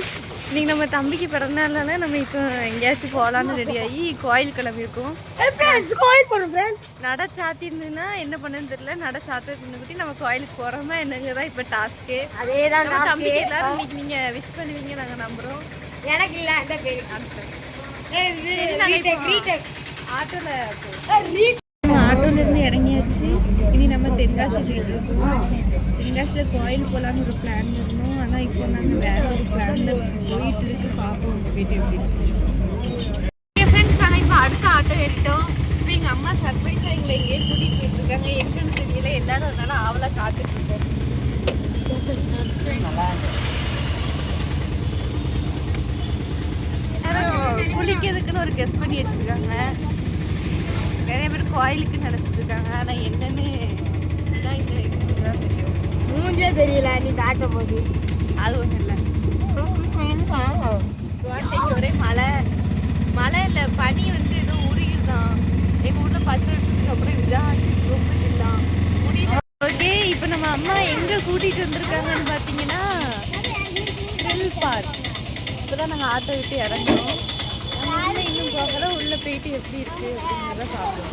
Friends, இன்னைக்கு நம்ம தம்பிக்கு பிறந்தநாள்னால நம்ம இப்போ எங்கேயாச்சும் போகலான்னு ரெடி ஆகி கோயில் கிளம்பியிருக்கோம். கோயில் போகிறோம். நட சாத்தி இருந்ததுன்னா என்ன பண்ணுன்னு தெரியல. நட சாத்த இருந்துக்கிட்டு நம்ம கோயிலுக்கு போகிறோமா என்னங்கிறதா இப்போ டாஸ்க்கு. அதே தான் தம்பிக்கு எல்லாரும் இன்னைக்கு நீங்கள் விஷ் பண்ணுவீங்க நாங்கள் நம்புகிறோம். எனக்கு இல்லை அந்த ஆட்டோலேருந்து இறங்கியாச்சு. இனி நம்ம தென்காசி போயிட்டு இருக்கோம். தென்காசியில் கோயில் போகலான்னு ஒரு பிளான் இருந்தோம். ஆனால் இப்போ நாங்கள் வேறு ஒரு பிளானில் போயிட்டு இருக்கு. பார்ப்போம் உங்கள் போயிட்டு எப்படி இருக்கு. என் ஃப்ரெண்ட்ஸ் நாங்கள் இப்போ அடுத்த ஆட்டோ ஏறிட்டோம். இப்போ எங்கள் அம்மா சர்ப்ரைஸாக எங்களை எங்கேயே கூட்டிகிட்டு போயிட்டுருக்காங்க. எங்கன்னு தெரியல. எல்லாரும் அதனால ஆவலாக காத்துட்ருக்கோம். குளிக்கிறதுக்குன்னு ஒரு கெஸ்ட் பண்ணி வச்சுருக்காங்க. நிறைய பேர் கோயிலுக்கு நினச்சிட்டு இருக்காங்க. ஆனால் என்னன்னு தான் இந்த தெரியும். மூஞ்சே தெரியல நீ காட்டும் போது. அது ஒன்றும் இல்லை. கோட்டைக்கு ஒரே மழை இல்லை, பனி வந்து ஏதோ உருகிருதான். எங்கள் ஊரில் 10 வருஷத்துக்கு அப்புறம் இதுதான் ரொம்ப சில்லாம் முடியல. ஓகே, இப்போ நம்ம அம்மா எங்கே கூட்டிகிட்டு வந்திருக்காங்கன்னு பார்த்தீங்கன்னா த்ரில் பார்க். இப்போ தான் நாங்கள் ஆட்டோ விட்டு இறங்குறோம். இன்னும் போகல. உள்ளே போயிட்டு எப்படி இருக்கு அப்படிங்கிறத பார்ப்போம்.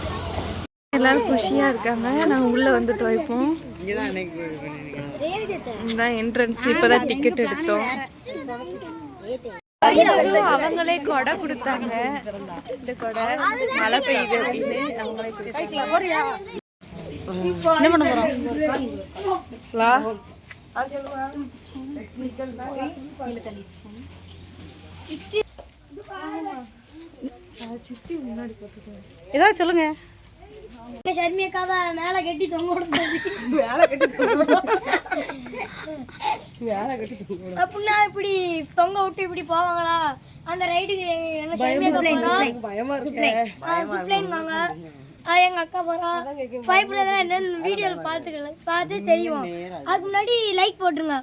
எல்லாரும் குஷியாக இருக்காங்க. நாங்கள் உள்ளே வந்துட்டோம். இப்போ இதுதான் என்ட்ரன்ஸ். இப்போ தான் டிக்கெட் எடுத்தோம். அவங்களே கொடை கொடுத்தாங்க. இந்த கொடை மழை பெய்யுது அப்படின்னு அவங்களே கொடுத்தாங்க. என்ன பண்ண போகிறோம்? ஏதாவது சொல்லுங்க. சர்மியக்காவை மேல கட்டி தொங்க அப்படின்னா இப்படி தொங்க விட்டு இப்படி போவாங்களா அந்த ரைடுக்கு? எங்க அக்கா போறா. பயப்படுறதுனா என்னன்னு வீடியோல பார்த்து தெரியும். அதுக்கு முன்னாடி லைக் போட்டுருங்க.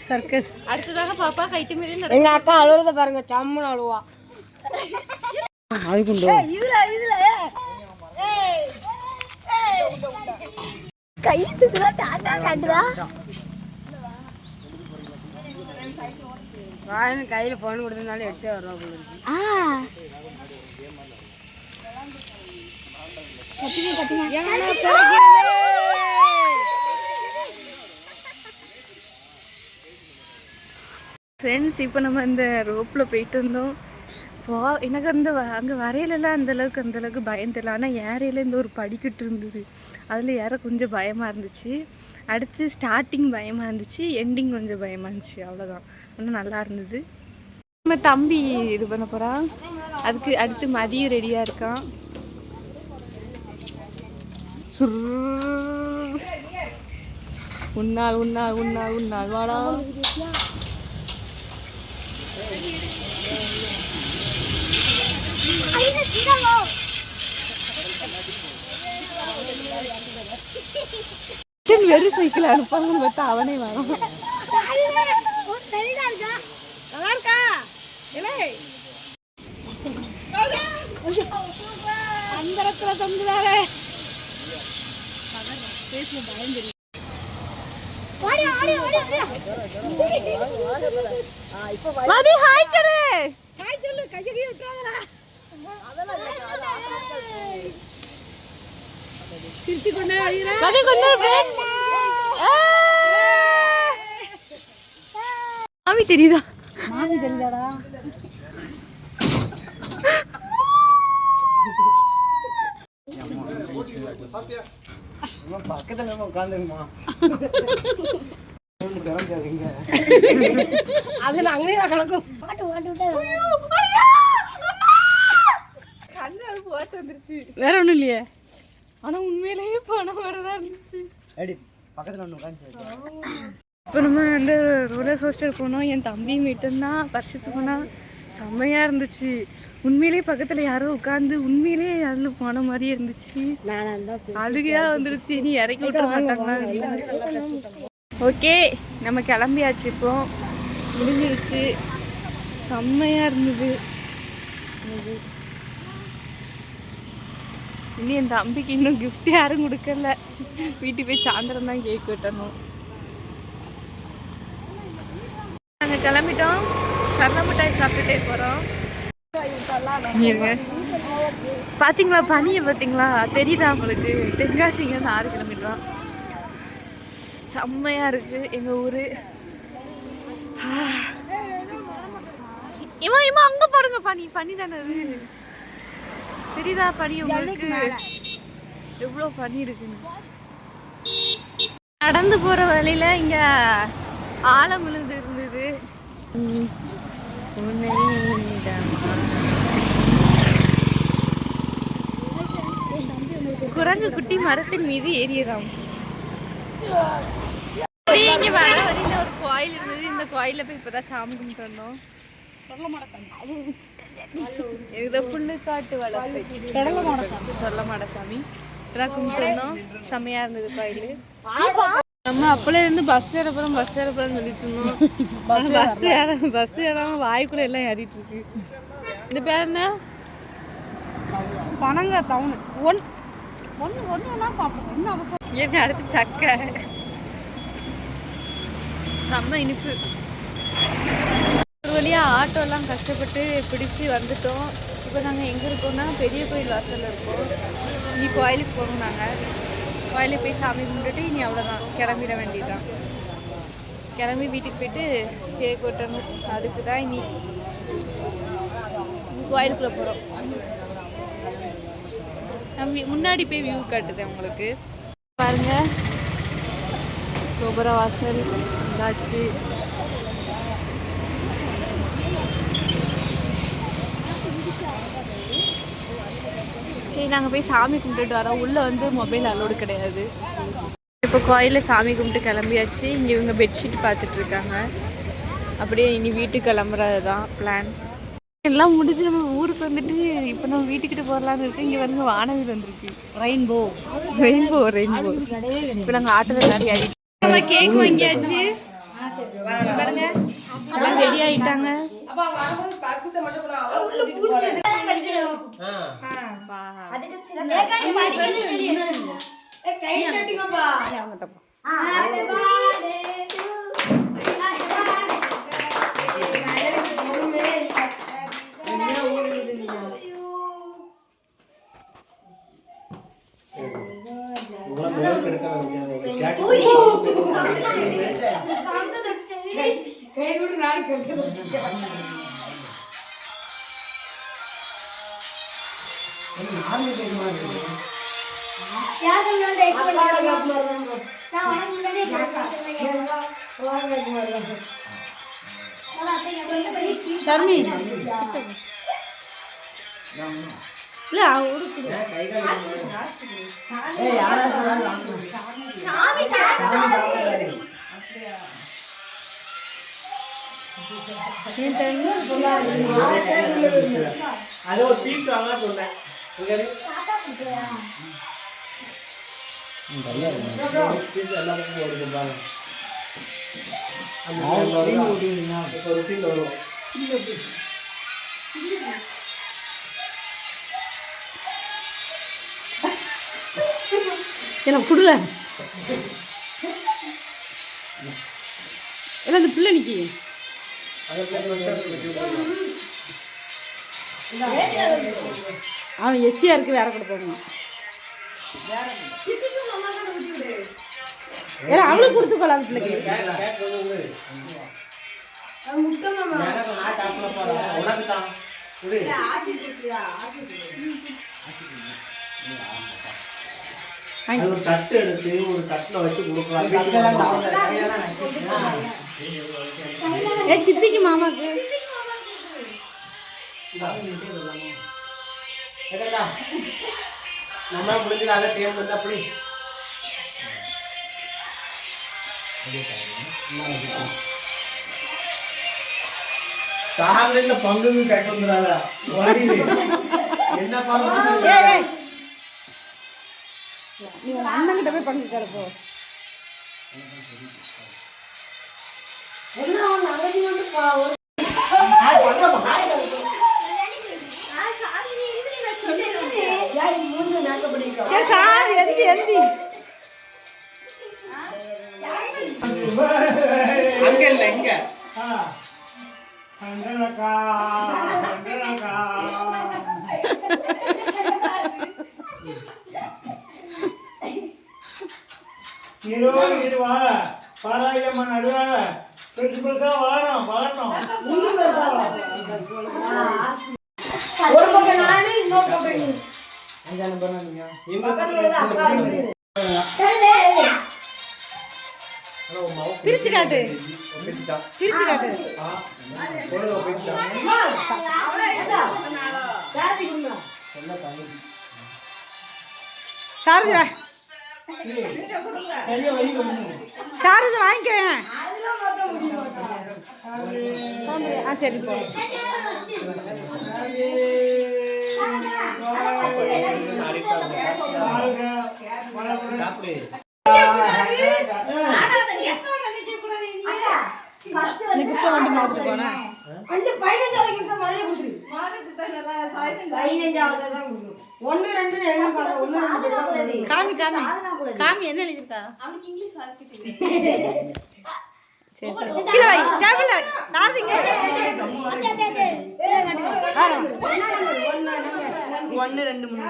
சர்க்கஸ் அடுத்ததாக பாப்பா கைட்டு மீறி எங்க அக்கா அழுறத பாருங்க. சம்மன் அழுவா. கையில போன் கொடுத்ததுனால 8 ரூபா. ஃப்ரெண்ட்ஸ், இப்போ நம்ம இந்த ரோப்பில் போயிட்டு இருந்தோம். எனக்கு அங்கே வரையிலலாம் அந்தளவுக்கு பயம் தெரியல. ஆனால் ஏறையில் இந்த ஒரு படிக்கட்டு இருந்தது. அதில் ஏற கொஞ்சம் பயமாக இருந்துச்சு. அடுத்து ஸ்டார்டிங் பயமாக இருந்துச்சு, எண்டிங் கொஞ்சம் பயமாக இருந்துச்சு. அவ்வளோதான். ஆனால் நல்லா இருந்தது. நம்ம தம்பி இது பண்ண போகிறான். அதுக்கு அடுத்து மதியம் ரெடியாக இருக்கான். உன்னால் உன்னால் உன்னால் உன்னால் வாடா. வெறும் சைக்கிள் அனுப்பாங்க பார்த்தா அவனே வரும். நல்லா இருக்கா? அந்த இடத்துல தந்துடாரே. பயம் தெரியும். மாமி தெரியுதா? மாமி தெரியுதாடா? பக்கத்துல உட்காந்துருமா. அதுல அங்கேயே கலக்கும். வேற ஒண்ணும் இல்லையே. ஆனா உண்மையிலேயே பணம் வரதா இருந்துச்சு. இப்போ நம்ம வந்து ரோலர் கோஸ்டர் போனோம். என் தம்பி மட்டும்தான் பரிசுத்து போனால் செம்மையாக இருந்துச்சு. உண்மையிலேயே பக்கத்தில் யாரோ உட்காந்து உண்மையிலேயே அதில் போன மாதிரியே இருந்துச்சு. அழுகையாக வந்துருச்சு. நீ இறக்கி விட மாட்டாங்களா? ஓகே, நம்ம கிளம்பியாச்சு. இப்போ முடிஞ்சிருச்சு. செம்மையாக இருந்தது. இது இனி என் தம்பிக்கு இன்னும் கிஃப்ட் யாரும் கொடுக்கல. வீட்டுக்கு போய் சாயந்தரம் தான் கேக் வெட்டணும். நாங்கள் கிளம்பிட்டோம். கடலை மிட்டாய் சாப்பிட்டுட்டே போகிறோம். பார்த்தீங்களா பனியை பார்த்தீங்களா தெரியுதா உங்களுக்கு? தென்காசிங்க 6 கிலோமீட்டரா. செம்மையாக இருக்குது எங்கள் ஊர். இவன் அங்கே பாருங்க பனி பனி தானே அது தெரியுதா? பனி உங்களுக்கு எவ்வளோ பனி இருக்குன்னு. நடந்து போகிற வழியில் இங்கே ஆழம் விழுந்து இருந்தது. குரங்கு குட்டி மரத்தின் மீது ஏறியதாம். இங்க வர வழியில ஒரு கோயில் இருந்தது. இந்த கோயில போய் இப்பதான் சாமி கும்பிட்டு வந்தோம். புள்ளுக்காட்டு வளர்ப்பை சொல்ல மாடசாமி இதெல்லாம் கும்பிட்டு வந்தோம். செம்மையா இருந்தது கோயில். நம்ம அப்பல இருந்து பஸ் ஏறப்போறோம்னு சொல்லிட்டு இருந்தோம். பஸ் ஏறாம வாய்க்குள்ள எல்லாம் ஏறிட்டு இருக்கு. இந்த பேர் என்ன? பனங்க டவுன். ஒன்னு சாப்பிடுறோம். அடுத்து சக்கை செம்ம இனிப்பு. ஒரு வழியா ஆட்டோலாம் கஷ்டப்பட்டு பிடிச்சி வந்துட்டோம். இப்போ நாங்கள் எங்கே இருக்கோம்னா பெரிய கோயில் வாசலில் இருக்கோம். இனி கோயிலுக்கு போகணும். நாங்கள் கோயிலுக்கு போய் சாமி கும்பிட்டுட்டு இனி அவ்வளோதான் கிளம்பிட வேண்டியதுதான். கிளம்பி வீட்டுக்கு போயிட்டு கேக் வெட்டணும். அதுக்கு தான் இனி கோயிலுக்குள்ளே போகிறோம். நம்ம முன்னாடி போய் வியூ காட்டுது உங்களுக்கு பாருங்க. கோபுர வாசல் இருந்தாச்சு. சரி நாங்கள் போய் சாமி கும்பிட்டுட்டு வரோம். உள்ளே வந்து மொபைல் அலோடு கிடையாது. இப்போ கோயிலில் சாமி கும்பிட்டு கிளம்பியாச்சு. இங்கே இவங்க பெட்ஷீட் பார்த்துட்டு இருக்காங்க. அப்படியே இனி வீட்டுக்கு கிளம்புறது தான் பிளான். எல்லாம் முடிஞ்சு நம்ம ஊருக்கு வந்துட்டு இப்போ நம்ம வீட்டுக்கிட்ட போகலான்னு இருக்கு. இங்கே வந்து வானவில் வந்துருக்கு. ரெயின்போ இப்போ நாங்கள் ஆட்டோவில் எல்லாரும் ஏறிட்டு நம்ம கேக் வாங்கியாச்சு. பாருங்க எல்லாம் ரெடி ஆகிட்டாங்க. ஷர்மி இல்ல அது ஒரு பீஸ் வாங்க சொன்னேன். எனக்கு கொடுல எல்லாம் இந்த பிள்ளை நிக்கி அவன் எச்சியா இருக்கு. வேற கூட போகணும். ஏன்னா அவளுக்கு கொடுத்துக்கோல அந்த பிள்ளைக்கு. ஒரு தட்டு எடுத்து ஒரு தட்டுல வச்சு கொடுக்கலாம். சித்திக்கு மாமாக்கு நம்ம முடிஞ்சது தேவை வந்து அப்படி சாப்பிட பங்கு கட்டு வந்துடாதா? என்ன பங்கு? நீ உங்க அண்ணன் கிட்ட போய் பங்கு தரப்போ. இருபது இருவா பாராயம்மன் அருவாங்க பெருசு பெருசா வளரணும் வளரணும். ஒரு பக்கம் நானு இன்னொரு பக்கம் நீ. அஞ்சான பண்ணா நீங்க பிரிச்சு காட்டு பிரிச்சு காட்டு சாரதி வா சாரதி வாங்கிக்கேன் ஆ சரி போ எனக்கு ஃபோன் மாதிரி போனா 15வது கிட்ட மாதிரி குடுத்து 15வது தான் குடுத்து 1 2 1 காமி காமி காமி என்ன எழுதிருக்கா அவனுக்கு இங்கிலீஷ் வாசிக்க தெரியும். சரி சரி கீழ வை டேபிள்ல சாரதிங்க ஒன்னு ரெண்டு மூணு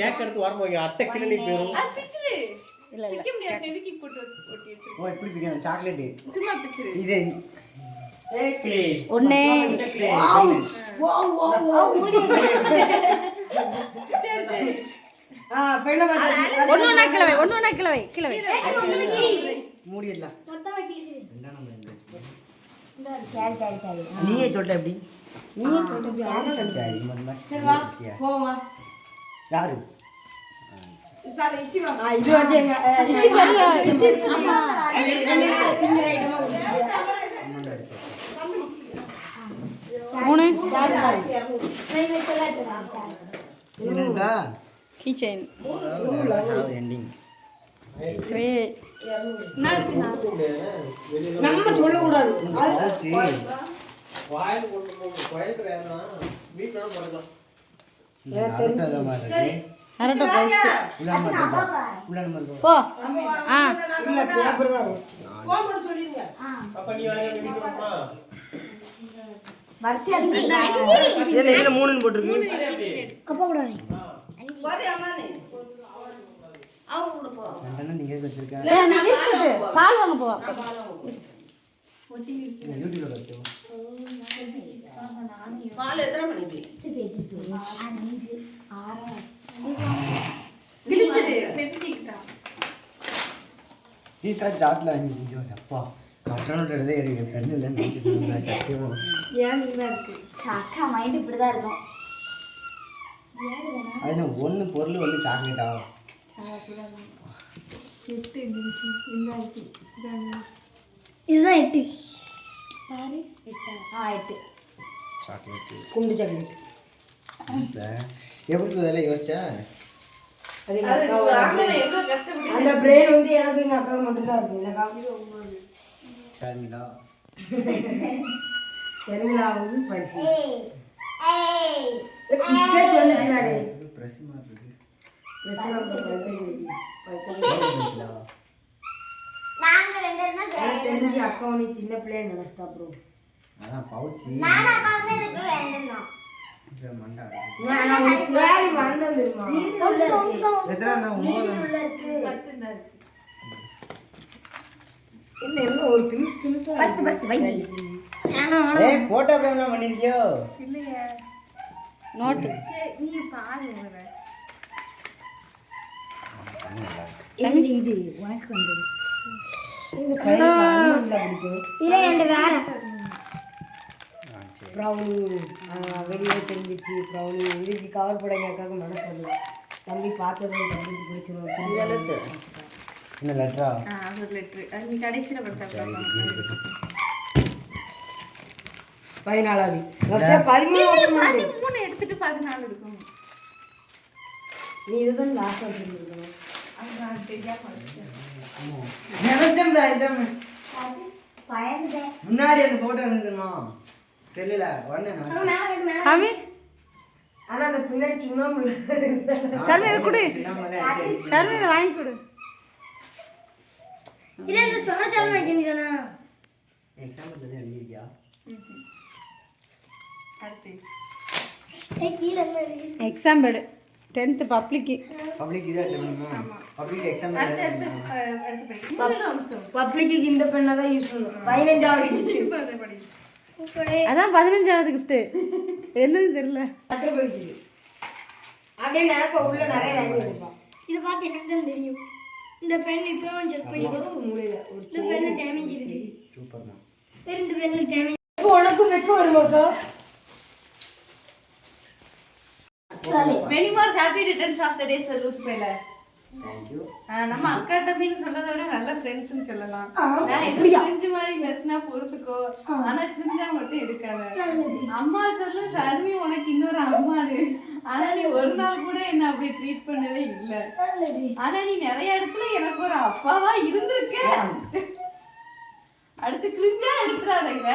கேக் எடுத்து வரும்போது அட்டை கிளி போயிடும். அது பிச்சிரு. இல்ல பிக்க முடியாது. ஃபெவிக்விக் போட்டு ஒட்டி வச்சிரு. ஓ இப்படி பிக்கணும் சாக்லேட் சும்மா பிச்சிரு. இது ஏக்லி ஒண்ணே வாவ் வாவ் வாவ் சரி சரி. பெண்ண பாத்து ஒண்ணு கிளவை ஒண்ணு கிளவை கிளவை மூடிடலாம். மொத்தமா கீச்சு என்ன நம்ம இந்த சரி நீயே சொல்ற எப்படி நீயே சொல்றது சரி மம்மா சரி வா போவா யாரு சார் இச்சி வா இது வச்சேங்க இச்சி வரல இச்சி அம்மா ரெண்டு திங்கிற ஐட்டமா மூணு என்னடா கீ செயின் எண்டிங் நம்ம சொல்ல கூடாது ஆச்சு வாயில் கொண்டு போகும் கோயில் வேணா வீட்டுல போடலாம். எனக்கு தெரிஞ்சு அரட்ட போச்சு உள்ள நம்ம போ ஆ இல்ல பேப்பர் தான் ஃபோன் பண்ணி சொல்லிருங்க அப்ப நீ வாங்க வீட்டுல போமா வரிசையா இதுல மூணுன்னு போட்டுருக்கு. அப்பா கூட வரி அம்மானே அவங்க கூட போ ரெண்டனா நீங்க எதுக்கு வச்சிருக்க ஏய் நீ இருக்கு பால் வாங்க போ யூடியூப்ல பார்த்தோம். பால் எத்தனை மணிக்கு கிழிச்சிரு. ஃபெவிக்விக் தான். நீ தான் சாட்ல ஐயோ அப்பா கட்டணோட எடுதே எனக்கு ஃப்ரெண்ட் இல்லைன்னு நினைச்சிட்டு இருந்தேன் சத்தியமா. ஏன் இருக்கு அக்கா மைண்ட் இப்படிதான் இருக்கும் அது ஒன்று பொருள் வந்து சாக்லேட் ஆகும். இதுதான் 8 பாரு 8 சாக்லேட் குண்டு சாக்லேட் எப்படி இதெல்லாம் யோசிச்சா அது எவ்வளவு கஷ்டப்பட்டு அந்த பிரெயின் வந்து எனக்கு எங்க அக்கா மட்டும் தான் இருக்கு எனக்கு காஃபி சரிங்களா தெலுங்காவது பரிசு இப்பே சொல்லுறாடே பிரஸ் மாதிரி இருக்கு. தெரிஞ்சு அக்கா நீ சின்ன பிள்ளைய நினைச்சிட்டா ப்ரோ அதான் பவுச்சு மண்டா நான் ஒரு தேடி வந்தேன் தெரியுமா எத்தனை நான் 9 மட்டும்தான் இருக்கு. என்ன எல்லாம் ஒரு திமிஸ் பஸ்ட் வை ஏய் போட்டோ ஃப்ரேம்லாம் பண்ணிருக்கியோ இல்லையா நோட்டு சரி நீ பாரு முதல்ல. இது உனக்கு வந்தது இந்த பையனுக்கு பிடிக்கும் இல்லை என் வேற ப்ரௌனி வெளியே தெரிஞ்சிச்சு ப்ரௌனி இதுக்கு கவர் போட எங்கள் அக்காவுக்கு மனசு வரல தம்பி பார்த்ததும் தம்பிக்கு பிடிச்சிடும் என்ன லெட்டரா ஒரு லெட்ரு. அது நீ கடைசியில் படுத்தா 14வது வருஷம் 13 மூணு எடுத்துட்டு 14 இருக்கும். நீ இதுதான் லாஸ்ட் வச்சுருக்கணும் அது தெரியாம முன்னாடி அந்த போட்டோ இருந்துமா செல்லுல உடனே காமி ஆனா அந்த பின்னாடி சும்மா சர்வே இதை கொடு சர்வே இதை வாங்கி கொடு இல்ல இந்த சொன்ன சொல்ல வைக்கணும்னா எக்ஸாம்பிள் எதுவும் எழுதிருக்கியா அடுத்து கீழே எக்ஸாம் பேடு 10th பப்ளிக்கு. பப்ளிக் இதாக எழுதணுமா? பப்ளிக் எக்ஸாம் பப்ளிக்கு இந்த பெண்ணை தான் யூஸ் பண்ணும். 15வது அதான் 15வது கிஃப்ட்டு. என்னன்னு தெரியல. பத்திர படிக்குது. அப்படியே நினைப்ப உள்ள நிறைய வாங்கி வச்சிருப்பான். இதை பார்த்து எனக்கு தான் தெரியும். இந்த பென் இப்போ செக் பண்ணி ஒரு மூலையில ஒரு இந்த பென்னு டேமேஜ் இருக்கு. சூப்பர் தான். சரி இந்த பென்னில் டேமேஜ். இப்போ உனக்கு வெக்க வருமாக்கா? Many more happy returns of the day சொல்லுஸ் பேல. தேங்க்யூ. நம்ம அக்கா தம்பின்னு சொல்றதை விட நல்ல ஃப்ரெண்ட்ஸ்னு சொல்லலாம். நான் இது கிரிஞ்சு மாதிரி பேசினா பொறுத்துக்கோ, ஆனா கிரிஞ்சா மட்டும் இருக்காத. அம்மா சொல்லு சர்மி உனக்கு இன்னொரு அம்மானு, ஆனா நீ ஒரு நாள் கூட என்ன அப்படி ட்ரீட் பண்ணதே இல்ல. ஆனா நீ நிறைய இடத்துல எனக்கு ஒரு அப்பாவா இருந்திருக்க. அடுத்து கிரிஞ்சா எடுத்துறாதங்க.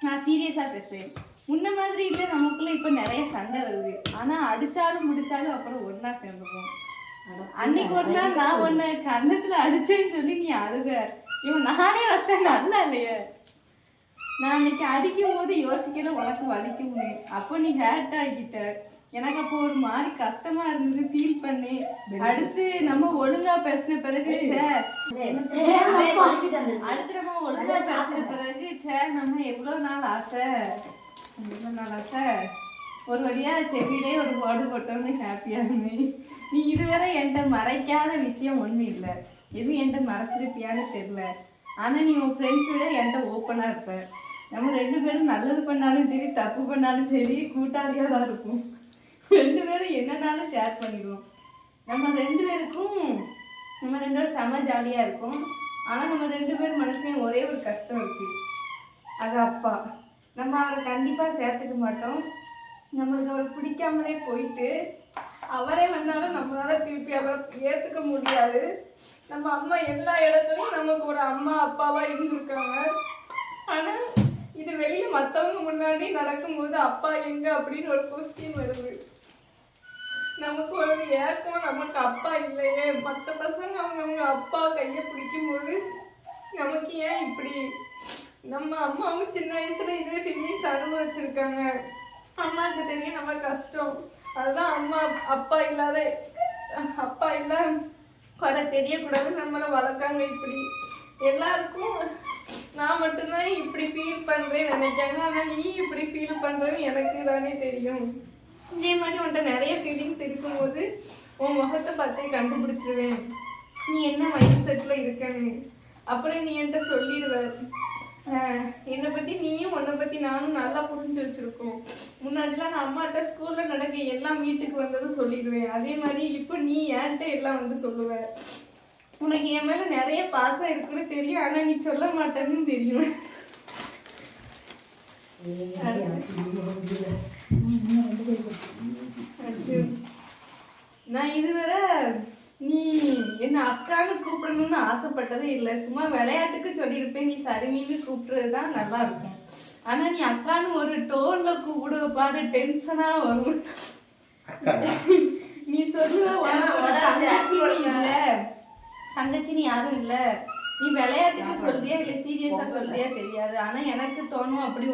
நான் சீரியஸா பேசுறேன். முன்ன மாதிரி இல்லை, நமக்குள்ள இப்ப நிறைய சண்டை வருது. ஆனா அடிச்சாலும் முடிச்சாலும் அப்புறம் ஒன்னா சேர்ந்துப்போம். அன்னைக்கு ஒரு நாள் நான் உன்னை கன்னத்துல அடிச்சேன்னு சொல்லி நீ அழுத. இவன் நானே வச்சேன் நல்லா இல்லையே. நான் அன்னைக்கு அடிக்கும் போது யோசிக்கல உனக்கு வலிக்கும்னு. அப்போ நீ ஹேர்ட் ஆகிட்ட. எனக்கு அப்போ ஒரு மாதிரி கஷ்டமா இருந்தது, ஃபீல் பண்ணி. அடுத்து நம்ம ஒழுங்கா பேசின பிறகு அடுத்து நம்ம ஒழுங்கா பேசின பிறகு நம்ம எவ்வளவு நாள் ஆசை ஒரு வழியா செவிலே ஒரு பாடு போட்டோம்னு ஹாப்பியா இருந்தேன். நீ இதுவரை என்கிட்ட மறைக்காத விஷயம் ஒன்றும் இல்லை. எதுவும் என்கிட்ட மறைச்சிருப்பியான்னு தெரியல. ஆனா நீ உன் ஃப்ரெண்ட்ஸ் விட என்கிட்ட ஓப்பனா இருப்ப. நம்ம 2 பேரும் நல்லது பண்ணாலும் சரி தப்பு பண்ணாலும் சரி கூட்டாளியா தான் இருக்கும். 2 பேரும் என்னன்னாலும் ஷேர் பண்ணிடுவோம். நம்ம 2 பேரும் செம ஜாலியா இருக்கும். ஆனா நம்ம 2 பேர் மனசுலயும் ஒரே ஒரு கஷ்டம் இருக்கு, அது அப்பா. நம்ம அவரை கண்டிப்பா சேர்த்துக்க மாட்டோம். நம்மளுக்கு அவரை பிடிக்காமலே போயிட்டு அவரே வந்தாலும் நம்மளால திருப்பி அவரை ஏத்துக்க முடியாது. நம்ம அம்மா எல்லா இடத்துலயும் நமக்கு ஒரு அம்மா அப்பாவா இருந்திருக்காங்க. ஆனா இது வெளியே மற்றவங்க முன்னாடி நடக்கும்போது அப்பா எங்க அப்படின்னு ஒரு கொஸ்டின் வருது. நமக்கு ஒரு ஏக்கம், நமக்கு அப்பா இல்லையே. மற்ற பசங்க அவங்க அப்பா கையை பிடிக்கும்போது நமக்கு ஏன் இப்படி? நம்ம அம்மாவும் சின்ன வயசுல இதே ஃபீலிங்ஸ் அனுபவிச்சிருக்காங்க. அம்மாவுக்கு தெரியும் நம்ம கஷ்டம். அதுதான் அம்மா அப்பா இல்ல கொடை தெரியக்கூடாது நம்மளை வளர்க்காங்க. இப்படி எல்லாருக்கும் நான் மட்டும்தான் இப்படி ஃபீல் பண்றேன்னு நினைக்காங்க. ஆனா நீ இப்படி ஃபீல் பண்றேன்னு எனக்கு தானே தெரியும். இதே மாதிரி உன்கிட்ட நிறைய ஃபீலிங்ஸ் இருக்கும்போது உன் முகத்தை பார்த்தே கண்டுபிடிச்சிருவேன் நீ என்ன மைண்ட் செட்ல இருக்கன்னு. அப்புறம் நீ என்கிட்ட சொல்லிடுவ. என்னை பத்தி நீயும் உன்னை பத்தி நானும் நல்லா புரிஞ்சு வச்சிருக்கோம். முன்னாடிலாம் நான் அம்மாட்ட ஸ்கூல்ல நடக்க எல்லாம் வீட்டுக்கு வந்ததும் சொல்லிடுவேன். அதே மாதிரி இப்போ நீ என்கிட்ட எல்லாம் வந்து சொல்லுவ. உனக்கு என் மேல நிறைய பாசம் இருக்குன்னு தெரியும், ஆனா நீ சொல்ல மாட்டேன்னு தெரியும். நான் இதுவரை நீ என்ன அக்கான்னு கூப்பிடணும்னு ஆசைப்பட்டதே இல்லை. சும்மா விளையாட்டுக்கு சொல்லியிருப்பேன், நீ சருமின்னு கூப்பிடுறதுதான் நல்லா இருக்கும். ஆனா நீ அக்கான்னு ஒரு டோன்ல கூப்பிடுவ பாடு டென்ஷனா வரும். நீ சொல்லுவ தங்கச்சின்னு யாரும் இல்லை, நீ விளையாட்டுக்கு சொல்றியா இல்லை சீரியஸா சொல்றியா தெரியாது. ஆனா எனக்கு தோணும் அப்படி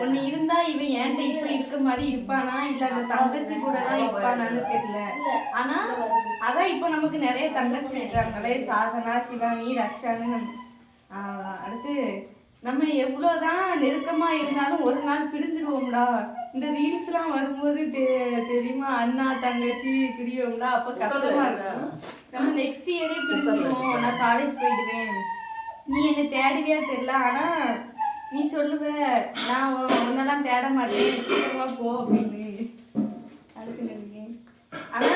ஒன்னு இருந்தா இவன் என்கிட்ட இப்படி இருக்க மாதிரி இருப்பானா இல்ல அந்த தங்கச்சி கூட தான் இருப்பானான்னு தெரியல. ஆனா அதான் இப்ப நமக்கு நிறைய தங்கச்சி இருக்காங்களே, சாதனா, சிவானி, ரக்ஷான்னு. அடுத்து நம்ம எவ்வளவுதான் நெருக்கமா இருந்தாலும் ஒரு நாள் பிரிஞ்சுக்குவோம்டா. இந்த ரீல்ஸ் எல்லாம் வரும்போது தெரியுமா அண்ணா தங்கச்சி பிரியோம்டா, அப்ப கஷ்டமா இருக்கும். நம்ம நெக்ஸ்ட் இயரே பிரிஞ்சுக்குவோம், நான் காலேஜ் போயிடுவேன், நீ என்ன தேடுவியா தெரியல. ஆனா நீ சொல்லுவ நான் உன்னெல்லாம் தேட மாட்டேன், சீக்கிரமா போ அப்படின்னு. அதுக்கு ஆனா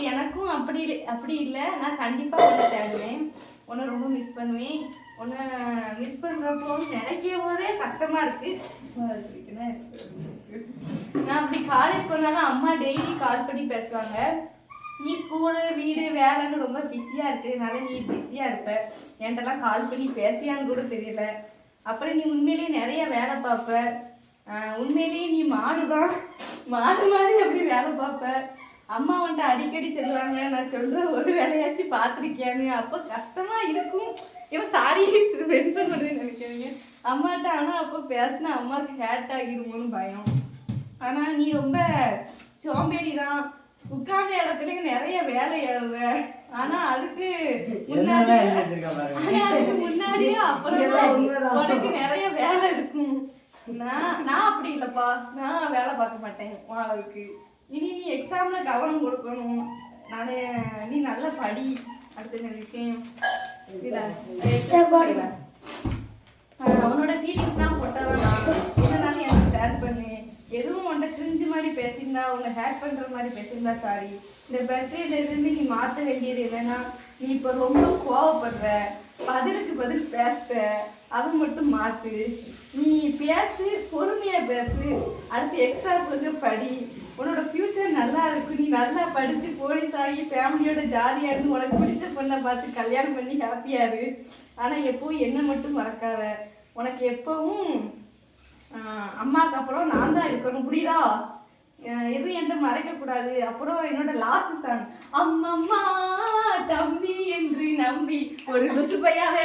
எனக்கும் அப்படி இல்லை. நான் கண்டிப்பா உன்னை தேடுவேன், உன்னை ரொம்ப மிஸ் பண்ணுவேன். உன்னை மிஸ் பண்றப்போ நினைக்கும் போதே கஷ்டமா இருக்கு. நான் அப்படி காலேஜ் போனாலும் அம்மா டெய்லி கால் பண்ணி பேசுவாங்க. நீ ஸ்கூலு வீடு வேலைன்னு ரொம்ப பிஸியா இருக்கிறதுனால நீ பிஸியா இருப்ப, என்கிட்டலாம் கால் பண்ணி பேசியான்னு கூட தெரியல. அப்புறம் நீ உண்மையிலேயே நிறைய வேலை பார்ப்ப. உண்மையிலேயே நீ மாடு மாதிரி அப்படி வேலை பார்ப்ப. அம்மா வந்துட்டு அடிக்கடி சொல்லுவாங்க, நான் சொல்ற ஒரு வேலையாச்சும் பார்த்துருக்கியான்னு. அப்போ கஷ்டமா இருக்கும். இவன் சாரி மென்ஷன் பண்ணுறேன்னு நினைக்கிறீங்க அம்மாட்ட. ஆனால் அப்போ பேசினா அம்மாவுக்கு ஹேட் ஆகிருமோன்னு பயம். ஆனால் நீ ரொம்ப சோம்பேறி தான். உட்கார்ந்த இடத்துல நிறைய வேலை ஏறுவேன். ஆனா அதுக்கு என்னெல்லாம் எழுதி வச்சிருக்கா பாருங்க. ஆனா அதுக்கு முன்னாடியே அப்புறம் உனக்கு நிறைய வேலை இருக்கும். நான் அப்படி இல்லப்பா, நான் வேலை பார்க்க மாட்டேன் அளவுக்கு. இனி நீ எக்ஸாம்ல கவனம் கொடுக்கணும். நீ நல்லா படி. அடுத்த விஷயம் உன்னோட ஃபீலிங்ஸ்லாம் போட்டதான் நான் எதனாலும் எனக்கு ஷேர் பண்ணு. எதுவும் உன்ட்ட கிரிஞ்சு மாதிரி பேசியிருந்தா, உன்னை ஹேக் பண்ற மாதிரி பேசியிருந்தா சாரி. இந்த பர்த்டேல இருந்து நீ மாற்ற வேண்டியது என்னன்னா, நீ இப்போ ரொம்ப கோவப்படுற, பதிலுக்கு பதில் பேசுற, அதை மட்டும் மாற்று. நீ பேசு, பொறுமையா பேசு. அடுத்து எக்ஸ்ட்ரா கொடுக்க படி. உன்னோட ஃபியூச்சர் நல்லா இருக்கும். நீ நல்லா படிச்சு போலீஸ் ஆகி ஃபேமிலியோட ஜாலியா இருந்து உனக்கு பிடிச்ச பொண்ணை பார்த்து கல்யாணம் பண்ணி ஹாப்பியா இரு. ஆனா எப்பவும் என்ன மட்டும் மறக்காத. உனக்கு எப்பவும் அம்மாவுக்கு அப்புறம் நான் தான் இருக்கணும், புரியுதா? எதுவும் என்கிட்ட மறைக்கக்கூடாது. அப்புறம் என்னோட லாஸ்ட் சாங், அம்மம்மா தம்பி என்று நம்பி ஒரு லுசு பையாக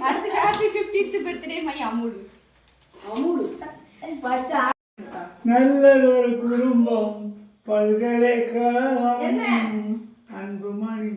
அடுத்து ஹாப்பி 50th பர்த்டே மை அம்முடு. அமுடு வருஷம் நல்லதொரு குடும்பம் பல்கலைக்கழகம் அன்பு மணி